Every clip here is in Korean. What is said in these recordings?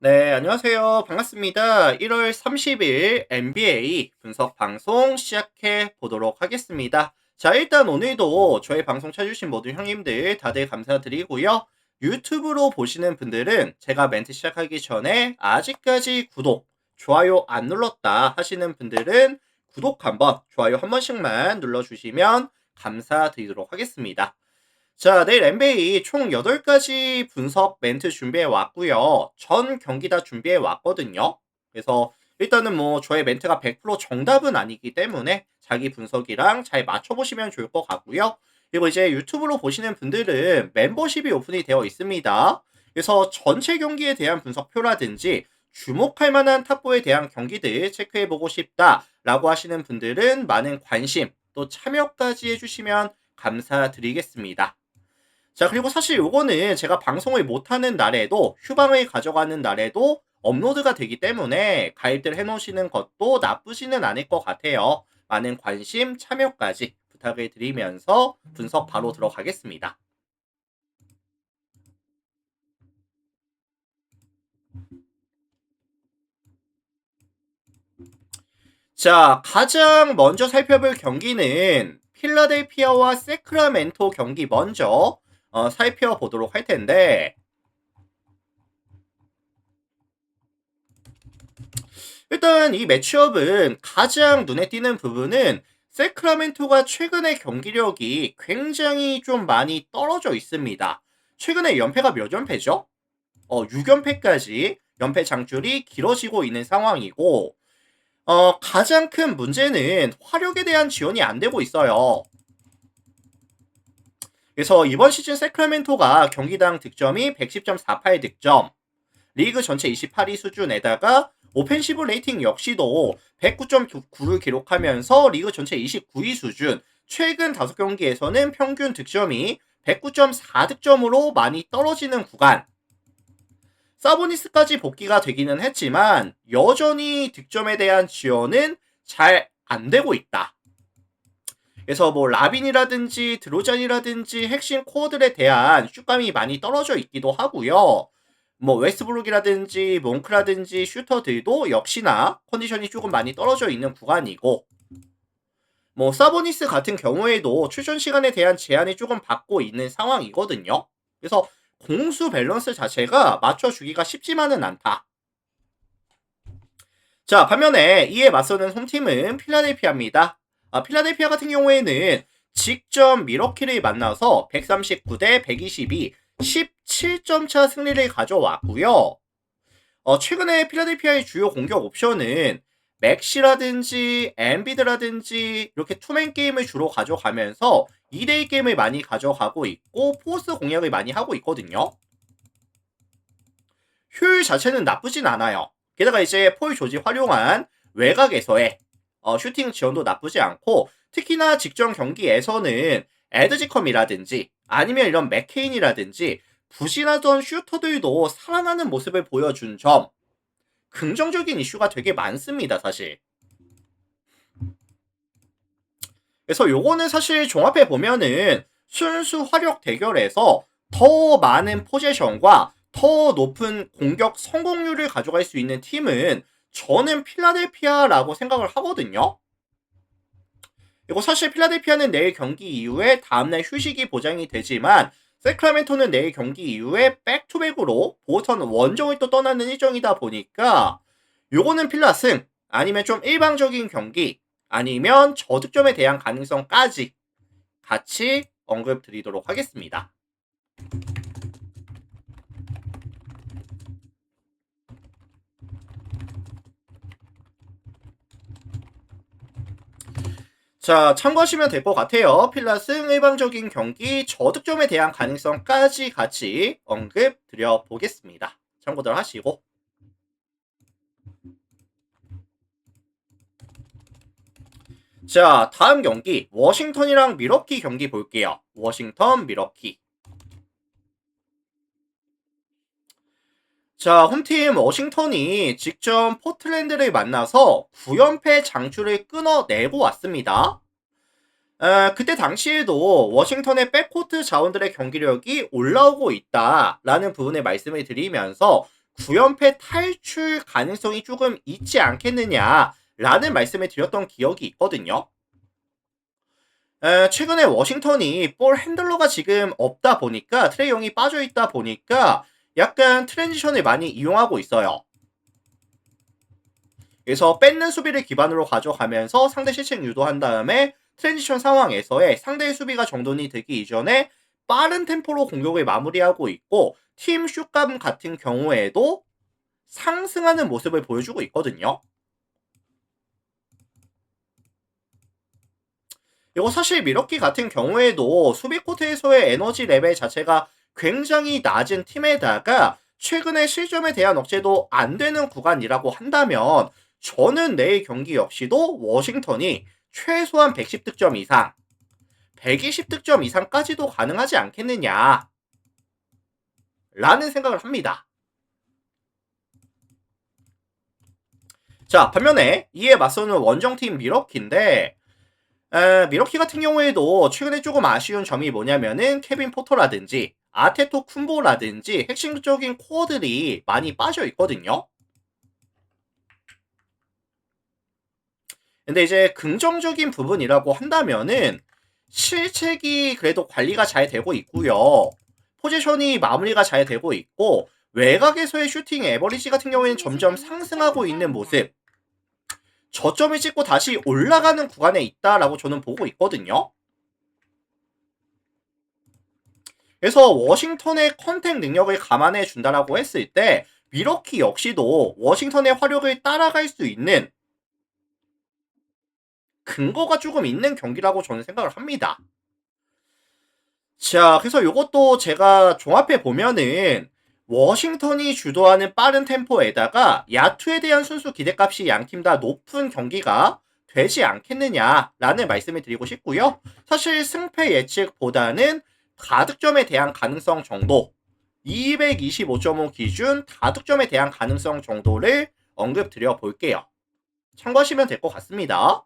네, 안녕하세요. 반갑습니다. 1월 30일 NBA 분석 방송 시작해 보도록 하겠습니다. 자, 일단 오늘도 저희 방송 찾아주신 모든 형님들 다들 감사드리고요. 유튜브로 보시는 분들은 제가 멘트 시작하기 전에 아직까지 구독, 좋아요 안 눌렀다 하시는 분들은 구독 한번, 좋아요 한 번씩만 눌러주시면 감사드리도록 하겠습니다. 자, 내일 NBA 총 8가지 분석 멘트 준비해 왔고요. 전 경기 다 준비해 왔거든요. 그래서 일단은 뭐 저의 멘트가 100% 정답은 아니기 때문에 자기 분석이랑 잘 맞춰보시면 좋을 것 같고요. 그리고 이제 유튜브로 보시는 분들은 멤버십이 오픈이 되어 있습니다. 그래서 전체 경기에 대한 분석표라든지 주목할 만한 탑4에 대한 경기들 체크해보고 싶다라고 하시는 분들은 많은 관심 또 참여까지 해주시면 감사드리겠습니다. 자, 그리고 사실 요거는 제가 방송을 못하는 날에도 휴방을 가져가는 날에도 업로드가 되기 때문에 가입들 해놓으시는 것도 나쁘지는 않을 것 같아요. 많은 관심, 참여까지 부탁을 드리면서 분석 바로 들어가겠습니다. 자, 가장 먼저 살펴볼 경기는 필라델피아와 세크라멘토 경기 먼저 살펴보도록 할 텐데, 일단 이 매치업은 가장 눈에 띄는 부분은 세크라멘토가 최근에 경기력이 굉장히 좀 많이 떨어져 있습니다. 최근에 연패가 몇 연패죠? 6연패까지 연패 장줄이 길어지고 있는 상황이고, 가장 큰 문제는 화력에 대한 지원이 안 되고 있어요. 그래서 이번 시즌 세크라멘토가 경기당 득점이 110.48 득점, 리그 전체 28위 수준에다가 오펜시브 레이팅 역시도 109.9를 기록하면서 리그 전체 29위 수준, 최근 5경기에서는 평균 득점이 109.4득점으로 많이 떨어지는 구간. 사보니스까지 복귀가 되기는 했지만 여전히 득점에 대한 지원은 잘 안 되고 있다. 그래서 뭐 라빈이라든지 드로잔이라든지 핵심 코어들에 대한 슛감이 많이 떨어져 있기도 하고요. 뭐 웨스브룩이라든지 몽크라든지 슈터들도 역시나 컨디션이 조금 많이 떨어져 있는 구간이고, 뭐 사보니스 같은 경우에도 출전 시간에 대한 제한이 조금 받고 있는 상황이거든요. 그래서 공수 밸런스 자체가 맞춰주기가 쉽지만은 않다. 자, 반면에 이에 맞서는 홈팀은 필라델피아입니다. 필라델피아 같은 경우에는 직접 미러키를 만나서 139대 122, 17점 차 승리를 가져왔고요. 최근에 필라델피아의 주요 공격 옵션은 맥시라든지 엠비드라든지 이렇게 투맨 게임을 주로 가져가면서 2대2 게임을 많이 가져가고 있고 포스 공략을 많이 하고 있거든요. 효율 자체는 나쁘진 않아요. 게다가 이제 포일 조지 활용한 외곽에서의 슈팅 지원도 나쁘지 않고, 특히나 직전 경기에서는 에드지컴이라든지 아니면 이런 맥케인이라든지 부진하던 슈터들도 살아나는 모습을 보여준 점, 긍정적인 이슈가 되게 많습니다, 사실. 그래서 요거는 사실 종합해 보면은 순수 화력 대결에서 더 많은 포제션과 더 높은 공격 성공률을 가져갈 수 있는 팀은 저는 필라델피아라고 생각을 하거든요. 그리고 사실 필라델피아는 내일 경기 이후에 다음날 휴식이 보장이 되지만 세크라멘토는 내일 경기 이후에 백투백으로 보스턴 원정을 또 떠나는 일정이다 보니까 요거는 필라승, 아니면 좀 일방적인 경기, 아니면 저득점에 대한 가능성까지 같이 언급 드리도록 하겠습니다. 자, 참고하시면 될 것 같아요. 필라승 일방적인 경기, 저득점에 대한 가능성까지 같이 언급 드려보겠습니다. 참고들 하시고. 자, 다음 경기 워싱턴이랑 미러키 경기 볼게요. 워싱턴 미러키. 자, 홈팀 워싱턴이 직접 포틀랜드를 만나서 9연패 장출을 끊어내고 왔습니다. 그때 당시에도 워싱턴의 백코트 자원들의 경기력이 올라오고 있다라는 부분에 말씀을 드리면서 9연패 탈출 가능성이 조금 있지 않겠느냐라는 말씀을 드렸던 기억이 있거든요. 최근에 워싱턴이 볼 핸들러가 지금 없다 보니까 트레이 영이 빠져있다 보니까 약간 트랜지션을 많이 이용하고 있어요. 그래서 뺏는 수비를 기반으로 가져가면서 상대 실책 유도한 다음에 트랜지션 상황에서의 상대의 수비가 정돈이 되기 이전에 빠른 템포로 공격을 마무리하고 있고 팀 슛감 같은 경우에도 상승하는 모습을 보여주고 있거든요. 이거 사실 미러키 같은 경우에도 수비 코트에서의 에너지 레벨 자체가 굉장히 낮은 팀에다가 최근에 실점에 대한 억제도 안 되는 구간이라고 한다면 저는 내일 경기 역시도 워싱턴이 최소한 110득점 이상, 120득점 이상까지도 가능하지 않겠느냐 라는 생각을 합니다. 자, 반면에 이에 맞서는 원정팀 미러키인데 미러키 같은 경우에도 최근에 조금 아쉬운 점이 뭐냐면은 케빈 포터라든지 아테토 쿤보라든지 핵심적인 코어들이 많이 빠져 있거든요. 근데 이제 긍정적인 부분이라고 한다면은 실책이 그래도 관리가 잘 되고 있고요. 포지션이 마무리가 잘 되고 있고 외곽에서의 슈팅 에버리지 같은 경우에는 점점 상승하고 있는 모습. 저점을 찍고 다시 올라가는 구간에 있다라고 저는 보고 있거든요. 그래서 워싱턴의 컨택 능력을 감안해 준다라고 했을 때 미러키 역시도 워싱턴의 화력을 따라갈 수 있는 근거가 조금 있는 경기라고 저는 생각을 합니다. 자, 그래서 이것도 제가 종합해 보면은 워싱턴이 주도하는 빠른 템포에다가 야투에 대한 순수 기대값이 양팀 다 높은 경기가 되지 않겠느냐라는 말씀을 드리고 싶고요. 사실 승패 예측보다는 다득점에 대한 가능성 정도, 225.5 기준 다득점에 대한 가능성 정도를 언급드려 볼게요. 참고하시면 될 것 같습니다.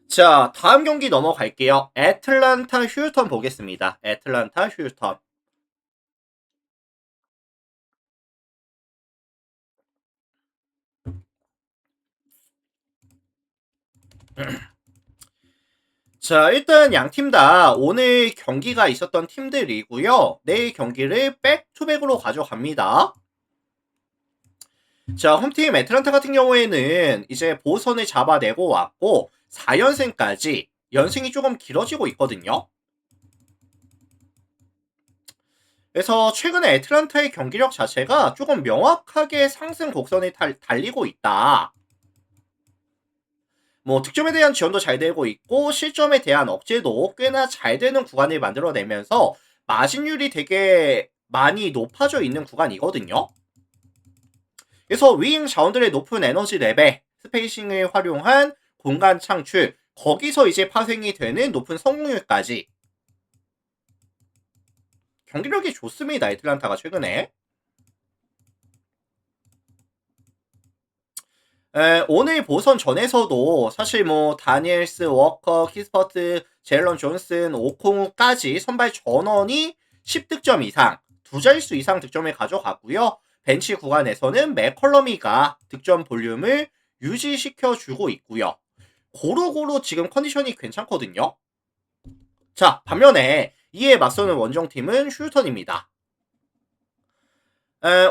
자, 다음 경기 넘어갈게요. 애틀란타 휴스턴 보겠습니다. 애틀란타 휴스턴. 자, 일단 양 팀 다 오늘 경기가 있었던 팀들이고요. 내일 경기를 백투백으로 가져갑니다. 자, 홈팀 애틀란타 같은 경우에는 이제 보선을 잡아내고 왔고 4연승까지 연승이 조금 길어지고 있거든요. 그래서 최근에 애틀란타의 경기력 자체가 조금 명확하게 상승 곡선을 달리고 있다. 뭐 득점에 대한 지원도 잘 되고 있고 실점에 대한 억제도 꽤나 잘 되는 구간을 만들어내면서 마진율이 되게 많이 높아져 있는 구간이거든요. 그래서 윙 자원들의 높은 에너지 레벨, 스페이싱을 활용한 공간 창출, 거기서 이제 파생이 되는 높은 성공률까지 경기력이 좋습니다. 애틀란타가 최근에. 오늘 보선 전에서도 사실 뭐 다니엘스, 워커, 키스퍼트, 제일런 존슨, 오콩우까지 선발 전원이 10득점 이상, 두 자릿수 이상 득점을 가져갔고요. 벤치 구간에서는 맥컬러미가 득점 볼륨을 유지시켜주고 있고요. 고루고루 지금 컨디션이 괜찮거든요. 자, 반면에 이에 맞서는 원정팀은 휴스턴입니다.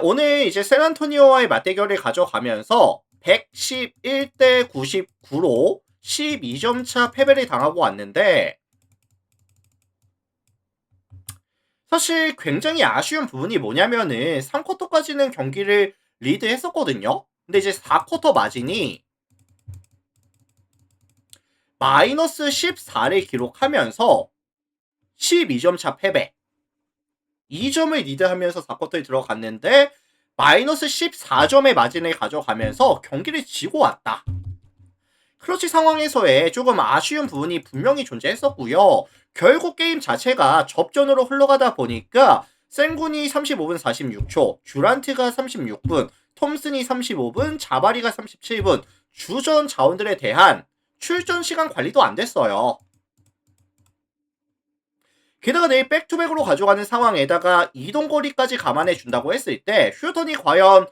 오늘 이제 샌안토니오와의 맞대결을 가져가면서 111대 99로 12점 차 패배를 당하고 왔는데 사실 굉장히 아쉬운 부분이 뭐냐면은 3쿼터까지는 경기를 리드했었거든요. 근데 이제 4쿼터 마진이 마이너스 14를 기록하면서 12점 차 패배. 2점을 리드하면서 4쿼터에 들어갔는데 마이너스 14점의 마진을 가져가면서 경기를 지고 왔다. 클러치 상황에서의 조금 아쉬운 부분이 분명히 존재했었고요. 결국 게임 자체가 접전으로 흘러가다 보니까 생군이 35분 46초, 듀란트가 36분, 톰슨이 35분, 자바리가 37분, 주전 자원들에 대한 출전 시간 관리도 안 됐어요. 게다가 내일 백투백으로 가져가는 상황에다가 이동거리까지 감안해 준다고 했을 때 휴턴이 과연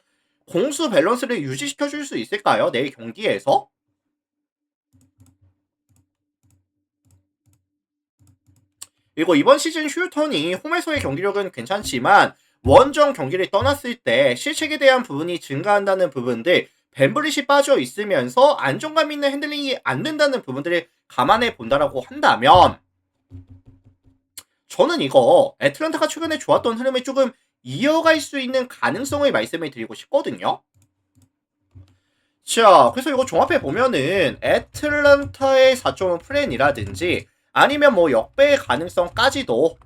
공수 밸런스를 유지시켜 줄 수 있을까요? 내일 경기에서? 그리고 이번 시즌 휴턴이 홈에서의 경기력은 괜찮지만 원정 경기를 떠났을 때 실책에 대한 부분이 증가한다는 부분들, 벤브릿이 빠져 있으면서 안정감 있는 핸들링이 안 된다는 부분들을 감안해 본다라고 한다면 저는 이거 애틀란타가 최근에 좋았던 흐름을 조금 이어갈 수 있는 가능성을 말씀을 드리고 싶거든요. 자, 그래서 이거 종합해 보면은 애틀란타의 4.5 플랜이라든지 아니면 뭐 역배의 가능성까지도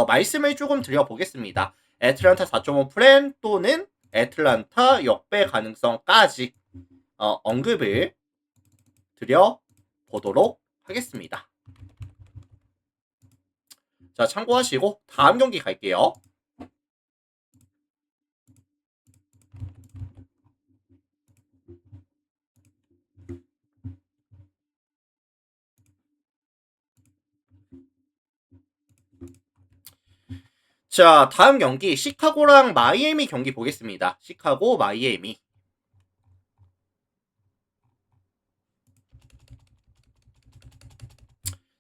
말씀을 조금 드려보겠습니다. 애틀란타 4.5 플랜 또는 애틀란타 역배 가능성까지 언급을 드려보도록 하겠습니다. 자, 참고하시고 다음 경기 갈게요. 자, 다음 경기 시카고랑 마이애미 경기 보겠습니다. 시카고, 마이애미.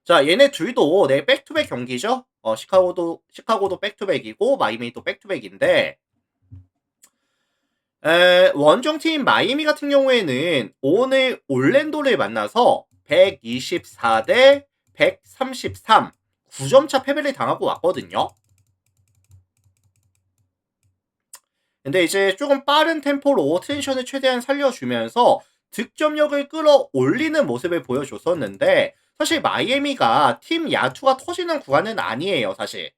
자, 얘네 둘도 내 백투백 경기죠. 시카고도 백투백이고 마이애미도 백투백인데 원정팀 마이애미 같은 경우에는 오늘 올랜도를 만나서 124대 133 9점차 패배를 당하고 왔거든요. 근데 이제 조금 빠른 템포로 텐션을 최대한 살려주면서 득점력을 끌어올리는 모습을 보여줬었는데 사실 마이애미가 팀 야투가 터지는 구간은 아니에요. 사실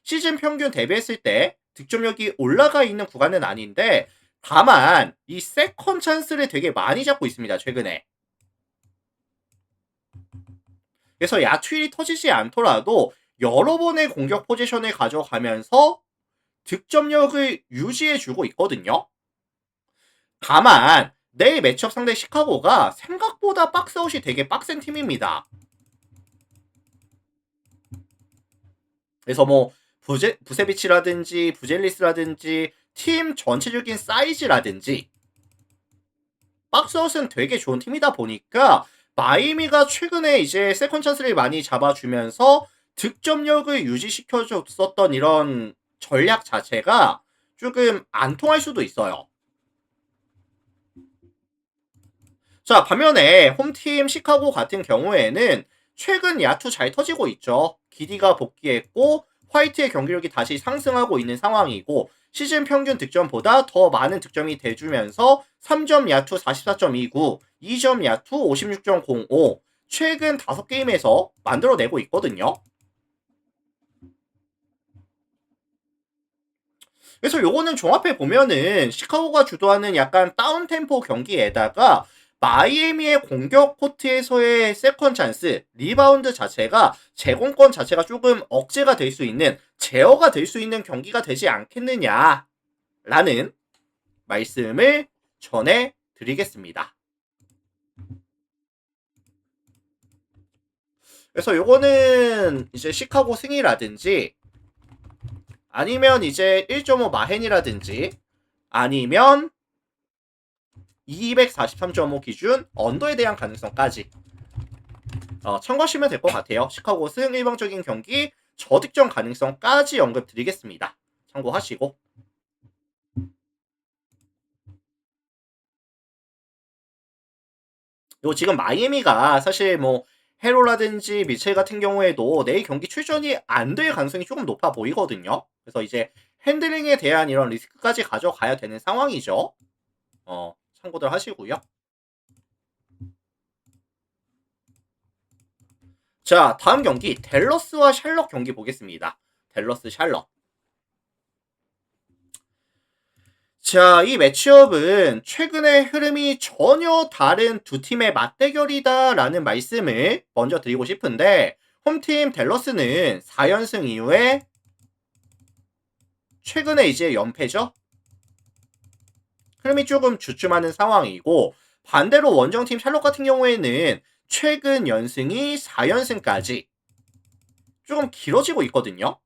시즌 평균 대비했을 때 득점력이 올라가 있는 구간은 아닌데 다만 이 세컨 찬스를 되게 많이 잡고 있습니다. 최근에. 그래서 야투일이 터지지 않더라도 여러 번의 공격 포지션을 가져가면서 득점력을 유지해주고 있거든요. 다만 내일 매치업 상대 시카고가 생각보다 박스아웃이 되게 빡센 팀입니다. 그래서 뭐 부세비치라든지 부젤리스라든지 팀 전체적인 사이즈라든지 박스아웃은 되게 좋은 팀이다 보니까 마이애미가 최근에 이제 세컨 찬스를 많이 잡아주면서 득점력을 유지시켜줬었던 이런 전략 자체가 조금 안 통할 수도 있어요. 자, 반면에 홈팀 시카고 같은 경우에는 최근 야투 잘 터지고 있죠. 기디가 복귀했고 화이트의 경기력이 다시 상승하고 있는 상황이고 시즌 평균 득점보다 더 많은 득점이 돼주면서 3점 야투 44.29, 2점 야투 56.05 최근 5게임에서 만들어내고 있거든요. 그래서 요거는 종합해 보면은 시카고가 주도하는 약간 다운템포 경기에다가 마이애미의 공격 코트에서의 세컨 찬스, 리바운드 자체가 제공권 자체가 조금 억제가 될 수 있는, 제어가 될 수 있는 경기가 되지 않겠느냐라는 말씀을 전해드리겠습니다. 그래서 요거는 이제 시카고 승이라든지 아니면 이제 1.5 마헨이라든지 아니면 243.5 기준 언더에 대한 가능성까지 참고하시면 될 것 같아요. 시카고 승 일방적인 경기 저득점 가능성까지 언급 드리겠습니다. 참고하시고 요 지금 마이애미가 사실 뭐 헤로라든지 미첼 같은 경우에도 내일 경기 출전이 안 될 가능성이 조금 높아 보이거든요. 그래서 이제 핸들링에 대한 이런 리스크까지 가져가야 되는 상황이죠. 참고들 하시고요. 자, 다음 경기 댈러스와 샬럿 경기 보겠습니다. 댈러스 샬럿. 자, 이 매치업은 최근의 흐름이 전혀 다른 두 팀의 맞대결이다라는 말씀을 먼저 드리고 싶은데 홈팀 댈러스는 4연승 이후에 최근에 이제 연패죠. 흐름이 조금 주춤하는 상황이고, 반대로 원정팀 샬롯 같은 경우에는 최근 연승이 4연승까지 조금 길어지고 있거든요.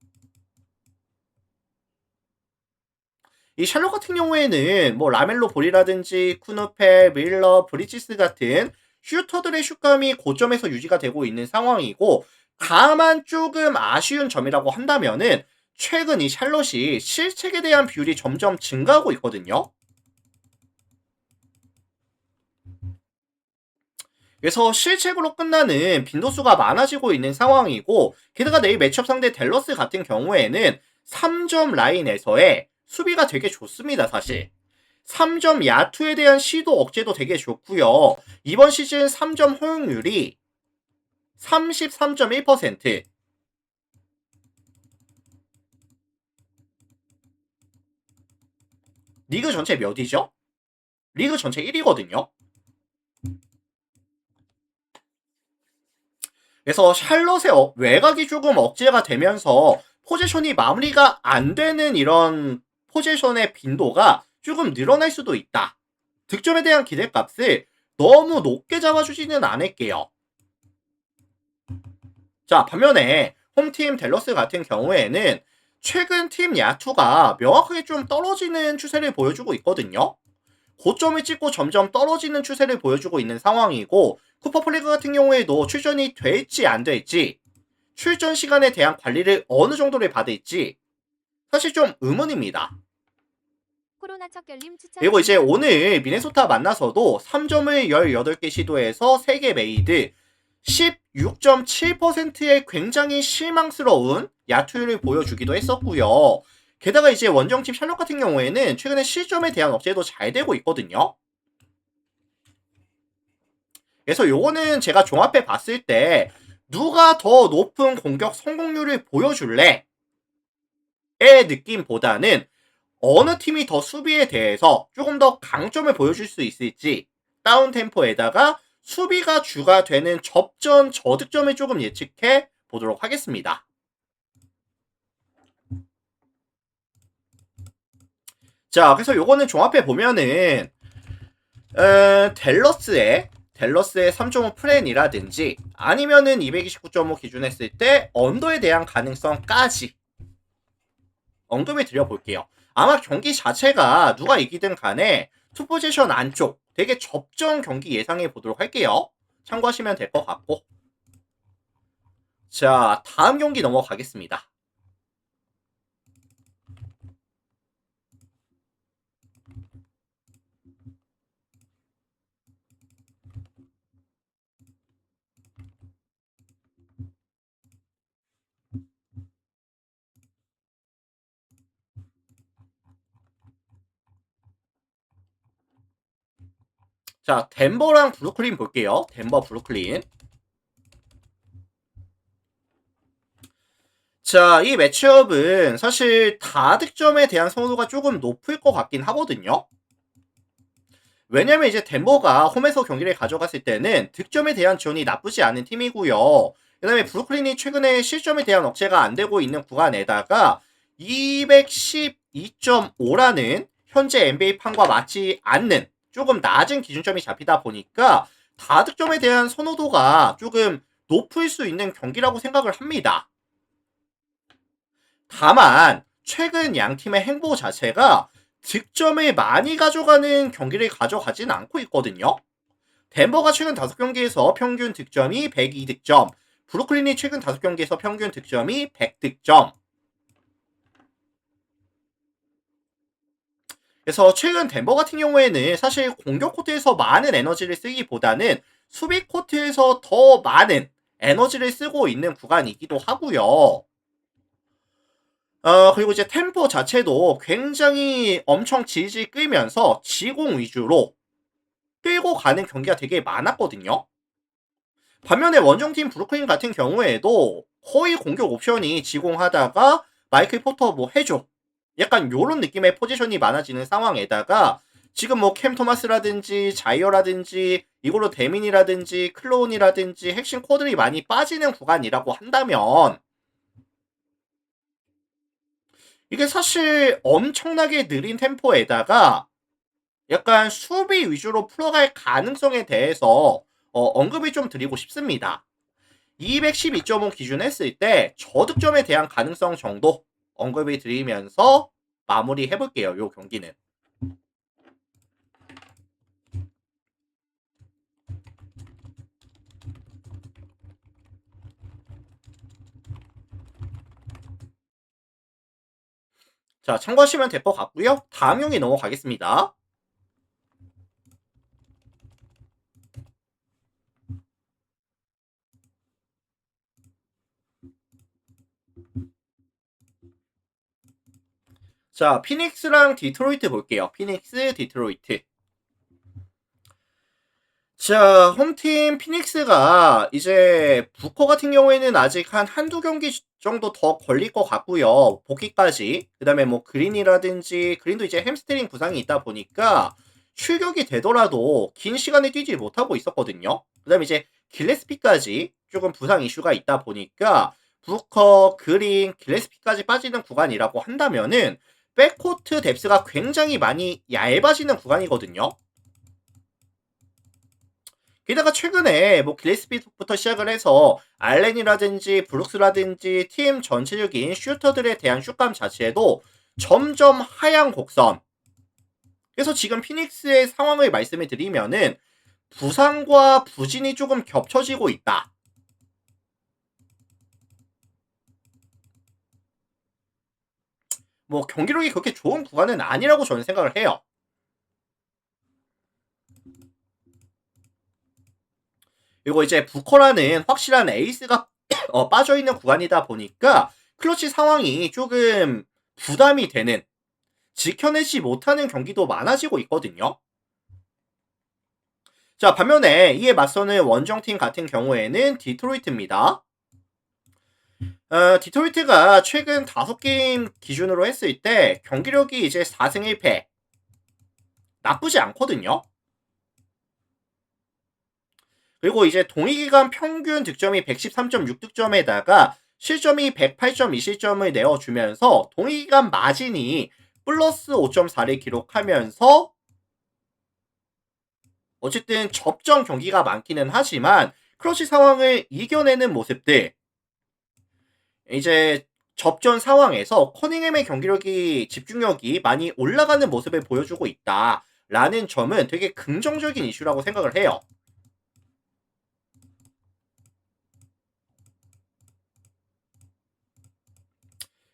이 샬롯 같은 경우에는 뭐 라멜로 볼이라든지 쿠누펠, 밀러, 브리지스 같은 슈터들의 슛감이 고점에서 유지가 되고 있는 상황이고, 다만 조금 아쉬운 점이라고 한다면은 최근 이 샬롯이 실책에 대한 비율이 점점 증가하고 있거든요. 그래서 실책으로 끝나는 빈도수가 많아지고 있는 상황이고, 게다가 내일 매치업 상대 댈러스 같은 경우에는 3점 라인에서의 수비가 되게 좋습니다, 사실. 3점 야투에 대한 시도 억제도 되게 좋고요. 이번 시즌 3점 허용률이 33.1%. 리그 전체 몇이죠? 리그 전체 1위거든요. 그래서 샬롯의 외곽이 조금 억제가 되면서 포지션이 마무리가 안 되는 이런 포지션의 빈도가 조금 늘어날 수도 있다. 득점에 대한 기대값을 너무 높게 잡아주지는 않을게요. 자, 반면에 홈팀 댈러스 같은 경우에는 최근 팀 야투가 명확하게 좀 떨어지는 추세를 보여주고 있거든요. 고점을 찍고 점점 떨어지는 추세를 보여주고 있는 상황이고, 쿠퍼 플리그 같은 경우에도 출전이 될지 안 될지, 출전 시간에 대한 관리를 어느 정도를 받을지 사실 좀 의문입니다. 그리고 이제 오늘 미네소타 만나서도 3점을 18개 시도해서 3개 메이드, 16.7%의 굉장히 실망스러운 야투율을 보여주기도 했었고요. 게다가 이제 원정팀 샬롯 같은 경우에는 최근에 실점에 대한 억제도 잘 되고 있거든요. 그래서 요거는 제가 종합해 봤을 때 누가 더 높은 공격 성공률을 보여줄래? 의 느낌보다는 어느 팀이 더 수비에 대해서 조금 더 강점을 보여줄 수 있을지, 다운템포에다가 수비가 주가 되는 접전 저득점을 조금 예측해 보도록 하겠습니다. 자, 그래서 요거는 종합해 보면은 댈러스의 3.5 플랜이라든지 아니면은 229.5 기준했을 때 언더에 대한 가능성까지 언급을 드려볼게요. 아마 경기 자체가 누가 이기든 간에 투포지션 안쪽 되게 접전 경기 예상해 보도록 할게요. 참고하시면 될 것 같고. 자, 다음 경기 넘어가겠습니다. 자, 덴버랑 브루클린 볼게요. 덴버, 브루클린. 자, 이 매치업은 사실 다득점에 대한 선호도가 조금 높을 것 같긴 하거든요. 왜냐면 이제 덴버가 홈에서 경기를 가져갔을 때는 득점에 대한 지원이 나쁘지 않은 팀이고요. 그 다음에 브루클린이 최근에 실점에 대한 억제가 안 되고 있는 구간에다가 212.5라는 현재 NBA 판과 맞지 않는 조금 낮은 기준점이 잡히다 보니까 다득점에 대한 선호도가 조금 높을 수 있는 경기라고 생각을 합니다. 다만 최근 양 팀의 행보 자체가 득점을 많이 가져가는 경기를 가져가진 않고 있거든요. 덴버가 최근 5경기에서 평균 득점이 102득점, 브루클린이 최근 5경기에서 평균 득점이 100득점. 그래서 최근 덴버 같은 경우에는 사실 공격 코트에서 많은 에너지를 쓰기보다는 수비 코트에서 더 많은 에너지를 쓰고 있는 구간이기도 하고요. 그리고 이제 템포 자체도 굉장히 엄청 질질 끌면서 지공 위주로 끌고 가는 경기가 되게 많았거든요. 반면에 원정팀 브루클린 같은 경우에도 거의 공격 옵션이 지공하다가 마이클 포터 뭐 해줘. 약간 요런 느낌의 포지션이 많아지는 상황에다가 지금 뭐 캠 토마스라든지 자이어라든지 이걸로 데민이라든지 클로운이라든지 핵심 코드들이 많이 빠지는 구간이라고 한다면 이게 사실 엄청나게 느린 템포에다가 약간 수비 위주로 풀어갈 가능성에 대해서 언급을 좀 드리고 싶습니다. 212.5 기준 했을 때 저득점에 대한 가능성 정도 언급을 드리면서 마무리해 볼게요. 요 경기는. 자, 참고하시면 될 것 같고요. 다음 경기 넘어가겠습니다. 자, 피닉스랑 디트로이트 볼게요. 피닉스, 디트로이트. 자, 홈팀 피닉스가 이제 부커 같은 경우에는 아직 한 한두 경기 정도 더 걸릴 것 같고요. 복귀까지. 그 다음에 뭐 그린이라든지, 그린도 이제 햄스트링 부상이 있다 보니까 출격이 되더라도 긴 시간을 뛰지 못하고 있었거든요. 그 다음에 이제 길레스피까지 조금 부상 이슈가 있다 보니까 부커, 그린, 길레스피까지 빠지는 구간이라고 한다면은 백코트 뎁스가 굉장히 많이 얇아지는 구간이거든요. 게다가 최근에 뭐 길레스피부터 시작을 해서 알렌이라든지 브룩스라든지 팀 전체적인 슈터들에 대한 슛감 자체도 점점 하향 곡선. 그래서 지금 피닉스의 상황을 말씀을 드리면은 부상과 부진이 조금 겹쳐지고 있다. 뭐 경기력이 그렇게 좋은 구간은 아니라고 저는 생각을 해요. 그리고 이제 부커라는 확실한 에이스가 빠져있는 구간이다 보니까 클러치 상황이 조금 부담이 되는, 지켜내지 못하는 경기도 많아지고 있거든요. 자, 반면에 이에 맞서는 원정팀 같은 경우에는 디트로이트입니다. 디트로이트가 최근 5게임 기준으로 했을 때 경기력이 이제 4승 1패. 나쁘지 않거든요. 그리고 이제 동의기간 평균 득점이 113.6득점에다가 실점이 108.2실점을 내어주면서 동의기간 마진이 플러스 5.4를 기록하면서 어쨌든 접전 경기가 많기는 하지만 크러쉬 상황을 이겨내는 모습들, 이제 접전 상황에서 커닝햄의 경기력이 집중력이 많이 올라가는 모습을 보여주고 있다라는 점은 되게 긍정적인 이슈라고 생각을 해요.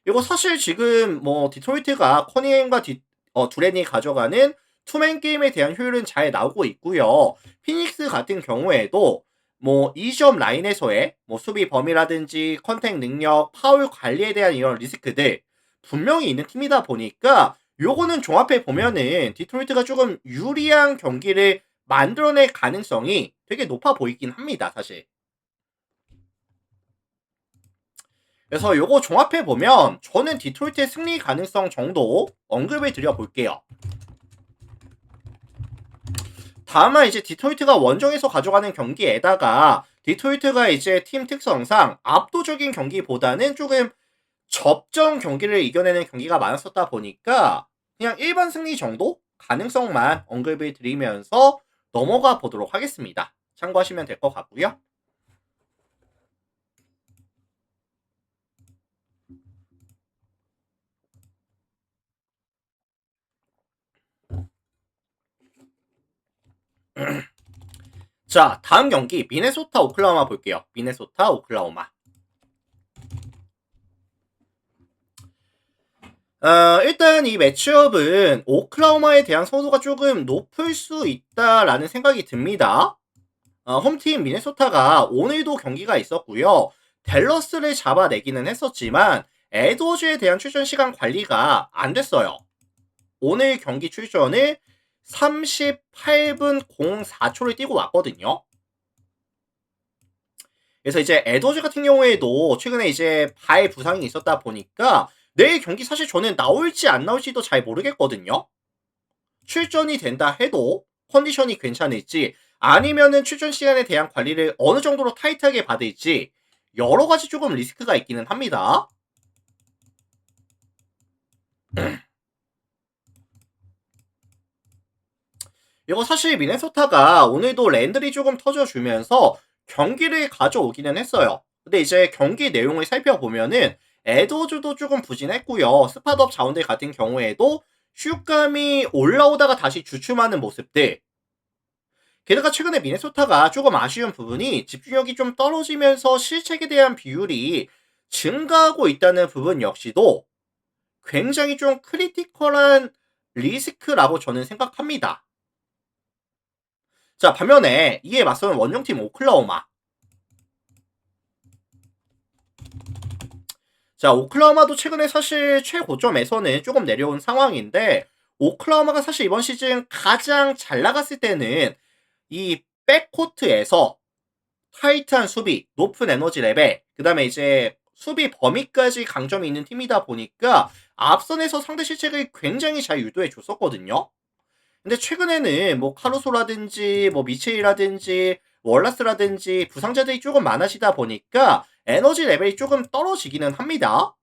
이거 사실 지금 뭐 디트로이트가 커닝햄과 두렌이 가져가는 투맨 게임에 대한 효율은 잘 나오고 있고요. 피닉스 같은 경우에도 뭐 2점 라인에서의 뭐 수비 범위라든지 컨택 능력, 파울 관리에 대한 이런 리스크들 분명히 있는 팀이다 보니까 요거는 종합해 보면은 디트로이트가 조금 유리한 경기를 만들어낼 가능성이 되게 높아 보이긴 합니다, 사실. 그래서 요거 종합해 보면 저는 디트로이트의 승리 가능성 정도 언급을 드려 볼게요. 다만 이제 디트로이트가 원정에서 가져가는 경기에다가 디트로이트가 이제 팀 특성상 압도적인 경기보다는 조금 접전 경기를 이겨내는 경기가 많았었다 보니까 그냥 일반 승리 정도 가능성만 언급을 드리면서 넘어가 보도록 하겠습니다. 참고하시면 될 것 같고요. 자, 다음 경기 미네소타 오클라호마 볼게요. 미네소타 오클라호마. 일단 이 매치업은 오클라호마에 대한 선호가 조금 높을 수 있다라는 생각이 듭니다. 홈팀 미네소타가 오늘도 경기가 있었고요. 댈러스를 잡아내기는 했었지만 에드워즈에 대한 출전 시간 관리가 안 됐어요. 오늘 경기 출전을 38분 04초를 뛰고 왔거든요. 그래서 이제 에드워즈 같은 경우에도 최근에 이제 발 부상이 있었다 보니까 내일 경기 사실 저는 나올지 안 나올지도 잘 모르겠거든요. 출전이 된다 해도 컨디션이 괜찮을지 아니면은 출전 시간에 대한 관리를 어느 정도로 타이트하게 받을지 여러 가지 조금 리스크가 있기는 합니다. 이거 사실 미네소타가 오늘도 랜들이 조금 터져주면서 경기를 가져오기는 했어요. 근데 이제 경기 내용을 살펴보면은 에드워즈도 조금 부진했고요. 스팟업 자원들 같은 경우에도 슛감이 올라오다가 다시 주춤하는 모습들. 게다가 최근에 미네소타가 조금 아쉬운 부분이 집중력이 좀 떨어지면서 실책에 대한 비율이 증가하고 있다는 부분 역시도 굉장히 좀 크리티컬한 리스크라고 저는 생각합니다. 자, 반면에 이에 맞서는 원정팀 오클라호마. 자, 오클라호마도 최근에 사실 최고점에서는 조금 내려온 상황인데, 오클라호마가 사실 이번 시즌 가장 잘 나갔을 때는 이 백코트에서 타이트한 수비, 높은 에너지 레벨, 그 다음에 이제 수비 범위까지 강점이 있는 팀이다 보니까 앞선에서 상대 실책을 굉장히 잘 유도해 줬었거든요. 근데 최근에는 뭐 카루소라든지 뭐 미첼이라든지 월라스라든지 부상자들이 조금 많아지다 보니까 에너지 레벨이 조금 떨어지기는 합니다.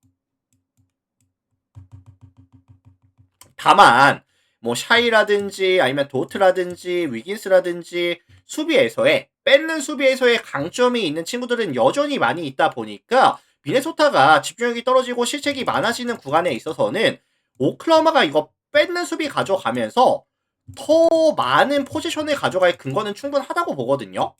다만 뭐 샤이라든지 아니면 도트라든지 위긴스라든지 수비에서의 뺏는 수비에서의 강점이 있는 친구들은 여전히 많이 있다 보니까 미네소타가 집중력이 떨어지고 실책이 많아지는 구간에 있어서는 오클라호마가 이거 뺏는 수비 가져가면서 더 많은 포지션을 가져갈 근거는 충분하다고 보거든요.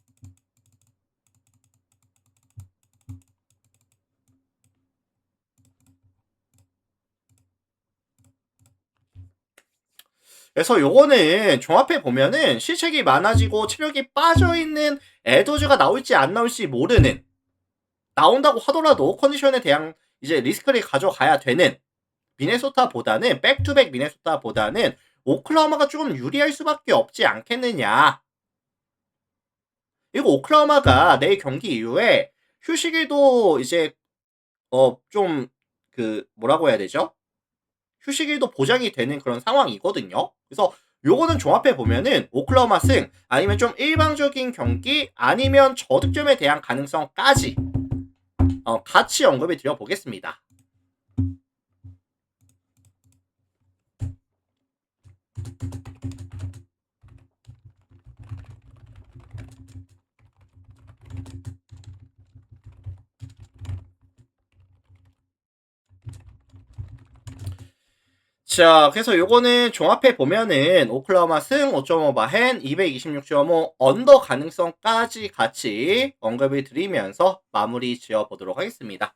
그래서 요거는 종합해 보면은 실책이 많아지고 체력이 빠져있는 에도즈가 나올지 안 나올지 모르는, 나온다고 하더라도 컨디션에 대한 이제 리스크를 가져가야 되는 미네소타보다는, 백투백 미네소타보다는 오클라호마가 조금 유리할 수밖에 없지 않겠느냐. 그리고 오클라호마가 내일 경기 이후에 휴식일도 이제 좀 뭐라고 해야 되죠? 휴식일도 보장이 되는 그런 상황이거든요. 그래서 요거는 종합해 보면은 오클라호마 승, 아니면 좀 일방적인 경기, 아니면 저득점에 대한 가능성까지 같이 언급을 드려보겠습니다. 자, 그래서 요거는 종합해 보면은 오클라호마 승 5.5 마헨 226.5 언더 가능성까지 같이 언급을 드리면서 마무리 지어 보도록 하겠습니다.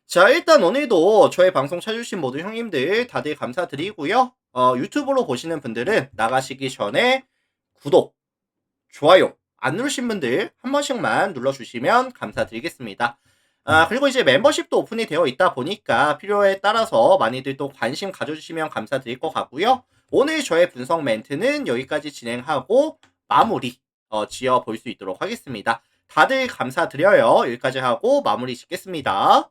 자, 일단 오늘도 저의 방송 찾아주신 모든 형님들 다들 감사드리고요. 유튜브로 보시는 분들은 나가시기 전에 구독, 좋아요 안 누르신 분들 한 번씩만 눌러주시면 감사드리겠습니다. 그리고 이제 멤버십도 오픈이 되어 있다 보니까 필요에 따라서 많이들 또 관심 가져주시면 감사드릴 것 같고요. 오늘 저의 분석 멘트는 여기까지 진행하고 마무리 지어 볼 수 있도록 하겠습니다. 다들 감사드려요. 여기까지 하고 마무리 짓겠습니다.